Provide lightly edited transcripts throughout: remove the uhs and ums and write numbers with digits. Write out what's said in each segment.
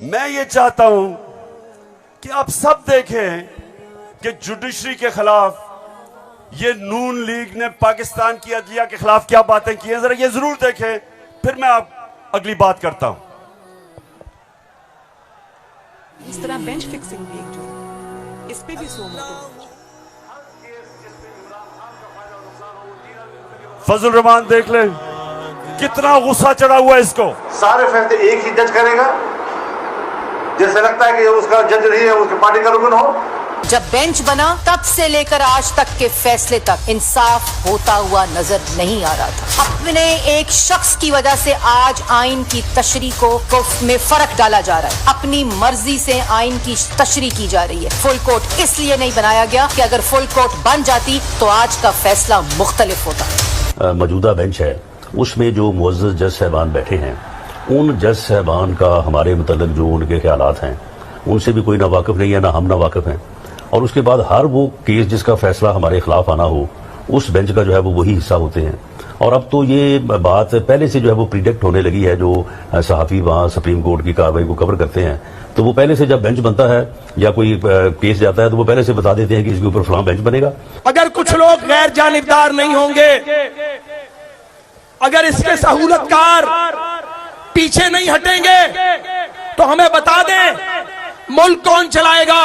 मैं ये चाहता हूं कि आप सब देखें कि जुडिशरी के खिलाफ ये नून लीग ने पाकिस्तान की अदलिया के खिलाफ क्या बातें की हैं, जरा ये जरूर देखें, फिर मैं आप अगली बात करता हूं। इस तरह बेंच फिक्सिंग भी एक जो इस पे भी सो मोटो। फजल रहमान देख ले कितना गुस्सा चढ़ा हुआ है इसको। सारे फैसले एक ही जज करेगा, जैसे लगता है कि उसका जज नहीं है, उसके पार्टी का रुकन हो। जब बेंच बना तब से लेकर आज तक के फैसले तक इंसाफ होता हुआ नजर नहीं आ रहा था। अपने एक शख्स की वजह से आज आइन की तशरीह को में फर्क डाला जा रहा है। अपनी मर्जी से आइन की तशरीह की जा रही है। फुल कोर्ट इसलिए नहीं बनाया गया कि अगर फुल कोर्ट बन जाती तो आज का फैसला मुख्तलिफ होता। मौजूदा बेंच है उसमें जो मुअज़्ज़ज़ जज साहबान बैठे हैं, उन जज साहबान का हमारे मतलब जो उनके ख्यालात हैं उनसे भी कोई ना वाकिफ नहीं है, ना हम ना वाकिफ हैं। और उसके बाद हर वो केस जिसका फैसला हमारे खिलाफ आना हो उस बेंच का जो है वो वही हिस्सा होते हैं। और अब तो ये बात पहले से जो है वो प्रिडिक्ट होने लगी है। जो सहाफ़ी वहाँ सुप्रीम कोर्ट की कार्रवाई को कवर करते हैं तो वो पहले से जब बेंच बनता है या कोई केस जाता है तो वो पहले से बता देते हैं कि इसके ऊपर फलां बेंच बनेगा। अगर कुछ लोग गैर जानिबदार नहीं होंगे, अगर इसके सहूलतकार पीछे नहीं हटेंगे तो हमें बता दें मुल्क कौन चलाएगा।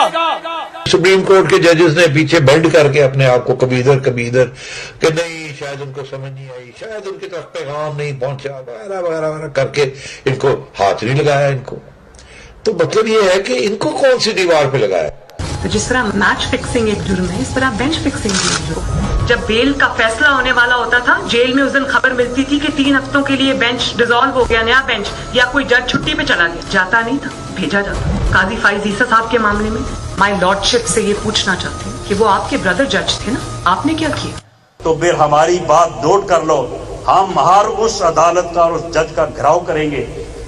सुप्रीम कोर्ट के जजेस ने पीछे बेंड करके अपने आप को कभी इधर कि नहीं शायद उनको समझ नहीं आई, शायद उनकी तरफ पैगाम नहीं पहुंचा, वगैरह वगैरह वगैरह करके इनको हाथ नहीं लगाया। इनको तो मतलब ये है कि इनको कौन सी दीवार पे लगाया। तो जिस तरह मैच फिक्सिंग एक जुर्म है, इस तरह बेंच फिक्सिंग भी एक जुर्म है। जब बेल का फैसला होने वाला होता था, जेल में उस दिन खबर मिलती थी कि 3 हफ्तों के लिए बेंच डिसॉल्व हो गया, नया बेंच, या कोई जज छुट्टी पे चला गया। जाता नहीं था, भेजा जाता। काजी फाइज ईसा साहब के मामले में माय लॉर्डशिप से ये पूछना चाहते हैं कि वो आपके ब्रदर जज थे ना, आपने क्या किया? तो फिर हमारी बात नोट कर लो, हम हर उस अदालत का और उस जज का घेराव करेंगे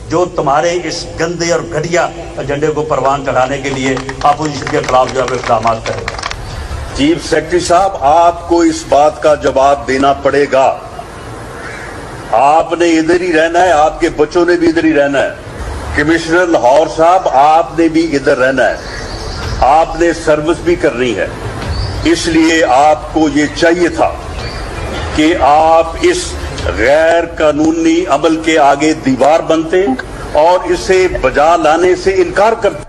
जो तुम्हारे इस गंदे और घटिया एजेंडे को परवान चढ़ाने के लिए अपोजिशन के खिलाफ जो है इक़दाम करेगा। चीफ सेक्रेटरी साहब, आपको इस बात का जवाब देना पड़ेगा। आपने इधर ही रहना है, आपके बच्चों ने भी इधर ही रहना है। कमिश्नर लाहौर साहब, आपने भी इधर रहना है, आपने सर्विस भी करनी है। इसलिए आपको ये चाहिए था कि आप इस गैर कानूनी अमल के आगे दीवार बनते और इसे बजा लाने से इनकार करते।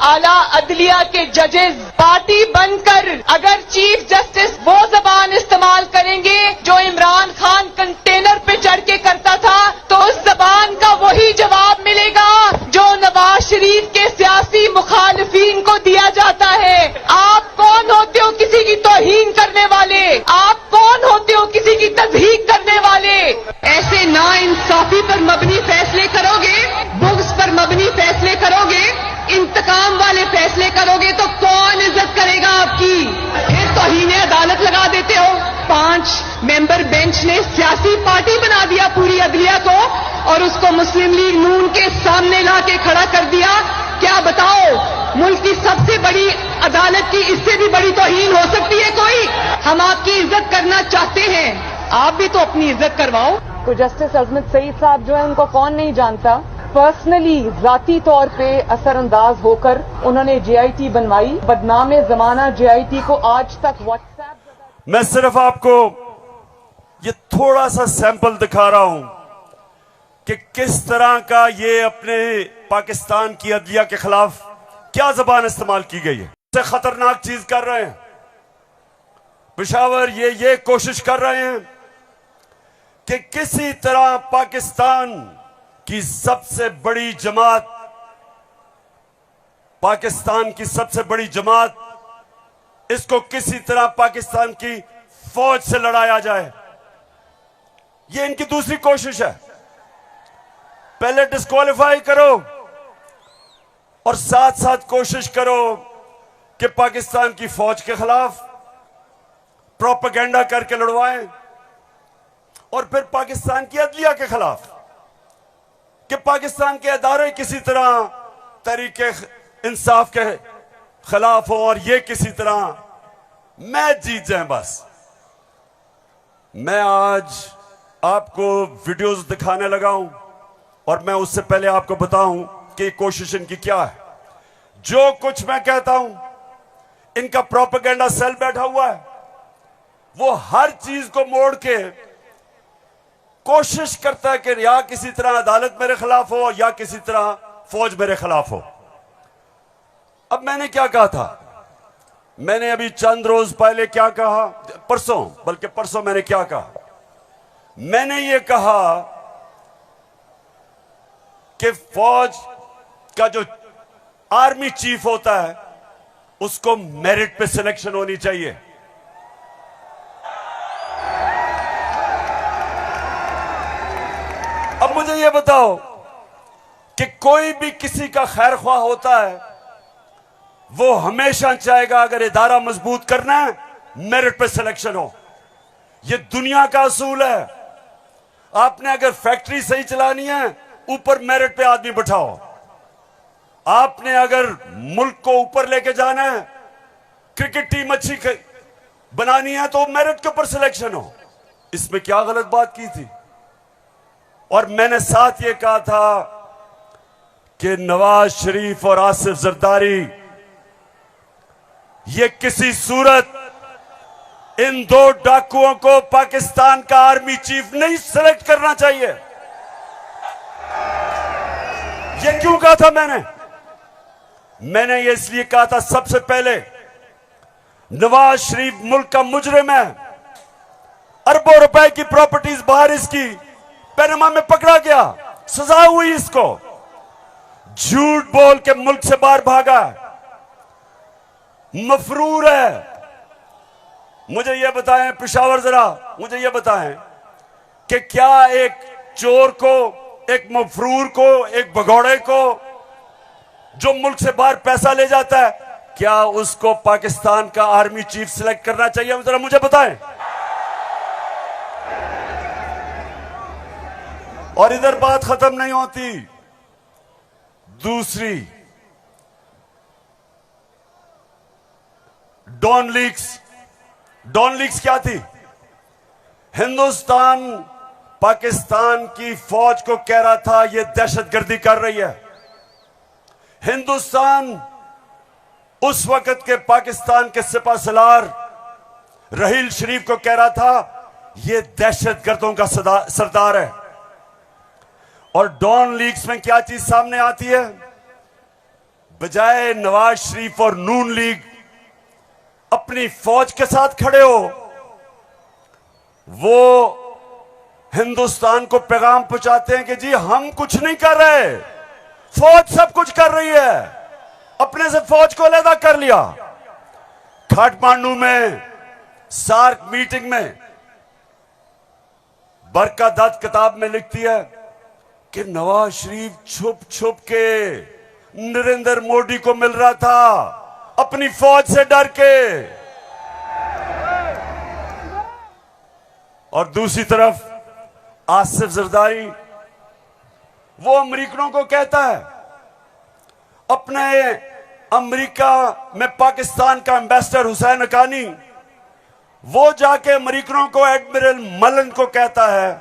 आला अदलिया के जजेस पार्टी बनकर अगर चीफ जस्टिस वो जबान इस्तेमाल करेंगे जो इमरान खान कंटेनर पे चढ़ के करता था, तो उस जबान का वही जवाब मिलेगा जो नवाज शरीफ के सियासी मुखालिफिन को दिया जाता है। आप कौन होते हो किसी की तौहीन करने वाले? आप कौन होते हो किसी की तज़हीक करने वाले? ऐसे नाइंसाफी पर मबनी फैसले करोगे, बुग्स पर मबनी फैसले करोगे, इंतकाम वाले फैसले करोगे तो कौन इज्जत करेगा आपकी? फिर तौहीने अदालत लगा देते हो। 5 मेंबर बेंच ने सियासी पार्टी बना दिया पूरी अदलिया को और उसको मुस्लिम लीग नून के सामने ला के खड़ा कर दिया। क्या बताओ, मुल्क की सबसे बड़ी अदालत की इससे भी बड़ी तौहीन हो सकती है कोई? हम आपकी इज्जत करना चाहते हैं, आप भी तो अपनी इज्जत करवाओ। तो जस्टिस अजमत सईद साहब जो है उनको कौन नहीं जानता। पर्सनली जाती तौर पे असरअंदाज होकर उन्होंने JIT बनवाई। बदनाम जमाना JIT को आज तक व्हाट्सएप। मैं सिर्फ आपको ये थोड़ा सा सैंपल दिखा रहा हूं कि किस तरह का ये अपने पाकिस्तान की अदलिया के खिलाफ क्या जबान इस्तेमाल की गई है। सबसे खतरनाक चीज कर रहे हैं पेशावर, ये कोशिश कर रहे हैं कि किसी तरह पाकिस्तान की सबसे बड़ी जमात, पाकिस्तान की सबसे बड़ी जमात, इसको किसी तरह पाकिस्तान की फौज से लड़ाया जाए। ये इनकी दूसरी कोशिश है। पहले डिस्क्वालीफाई करो और साथ साथ कोशिश करो कि पाकिस्तान की फौज के खिलाफ प्रोपेगेंडा करके लड़वाएं, और फिर पाकिस्तान की अदलिया के खिलाफ कि पाकिस्तान के अदारे किसी तरह तरीके इंसाफ के खिलाफ हो और ये किसी तरह मैच जीत जाए। बस मैं आज आपको वीडियोस दिखाने लगा हूं और मैं उससे पहले आपको बताऊं की कोशिश इनकी क्या है। जो कुछ मैं कहता हूं, इनका प्रोपेगेंडा सेल बैठा हुआ है, वो हर चीज को मोड़ के कोशिश करता है कि या किसी तरह अदालत मेरे खिलाफ हो या किसी तरह फौज मेरे खिलाफ हो। अब मैंने क्या कहा था, मैंने अभी चंद रोज पहले क्या कहा, परसों मैंने क्या कहा, मैंने ये कहा कि फौज का जो आर्मी चीफ होता है उसको मेरिट पे सिलेक्शन होनी चाहिए। अब मुझे यह बताओ कि कोई भी किसी का खैर ख्वाह होता है, वो हमेशा चाहेगा अगर इदारा मजबूत करना है मेरिट पे सिलेक्शन हो। यह दुनिया का असूल है। आपने अगर फैक्ट्री सही चलानी है, ऊपर मेरिट पे आदमी बिठाओ। आपने अगर मुल्क को ऊपर लेके जाना है, क्रिकेट टीम अच्छी बनानी है, तो मेरिट के ऊपर सिलेक्शन हो। इसमें क्या गलत बात की थी। और मैंने साथ ये कहा था कि नवाज शरीफ और आसिफ जरदारी, ये किसी सूरत इन दो डाकुओं को पाकिस्तान का आर्मी चीफ नहीं सिलेक्ट करना चाहिए। ये क्यों कहा था मैंने ये इसलिए कहा था, सबसे पहले नवाज शरीफ मुल्क का मुजरिम है। अरबों रुपए की प्रॉपर्टीज बाहर इसकी पैनामा में पकड़ा गया, सजा हुई इसको। झूठ बोल के मुल्क से बाहर भागा, मफरूर है। मुझे यह बताएं पेशावर, जरा मुझे यह बताएं कि क्या एक चोर को, एक मफरूर को, एक भगौड़े को जो मुल्क से बाहर पैसा ले जाता है, क्या उसको पाकिस्तान का आर्मी चीफ सिलेक्ट करना चाहिए? जरा मुझे बताएं। और इधर बात खत्म नहीं होती। दूसरी, डॉन लीक्स क्या थी? हिंदुस्तान पाकिस्तान की फौज को कह रहा था यह दहशतगर्दी कर रही है। हिंदुस्तान उस वक्त के पाकिस्तान के सिपा सलार रहील शरीफ को कह रहा था यह दहशतगर्दों का सरदार है। और डॉन लीग्स में क्या चीज सामने आती है? बजाय नवाज शरीफ और नून लीग अपनी फौज के साथ खड़े हो, वो हिंदुस्तान को पैगाम पहुंचाते हैं कि जी हम कुछ नहीं कर रहे, फौज सब कुछ कर रही है। अपने से फौज को अलग कर लिया। काठमांडू में सार्क मीटिंग में बरका दत्त किताब में लिखती है कि नवाज शरीफ छुप छुप के नरेंद्र मोदी को मिल रहा था अपनी फौज से डर के। और दूसरी तरफ आसिफ जरदारी, वो अमेरिकनों को कहता है, अपने अमेरिका में पाकिस्तान का एम्बेसडर हुसैन हक्कानी, वो जाके अमेरिकनों को, एडमिरल मलन को कहता है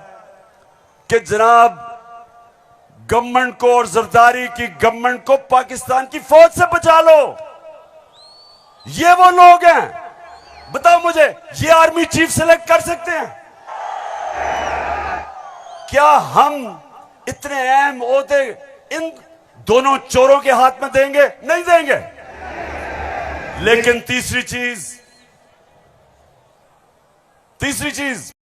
कि जनाब गवर्नमेंट को और जरदारी की गवर्नमेंट को पाकिस्तान की फौज से बचा लो। ये वो लोग हैं, बताओ मुझे, ये आर्मी चीफ सिलेक्ट कर सकते हैं? क्या हम इतने अहम ओहदे इन दोनों चोरों के हाथ में देंगे? नहीं देंगे। लेकिन तीसरी चीज,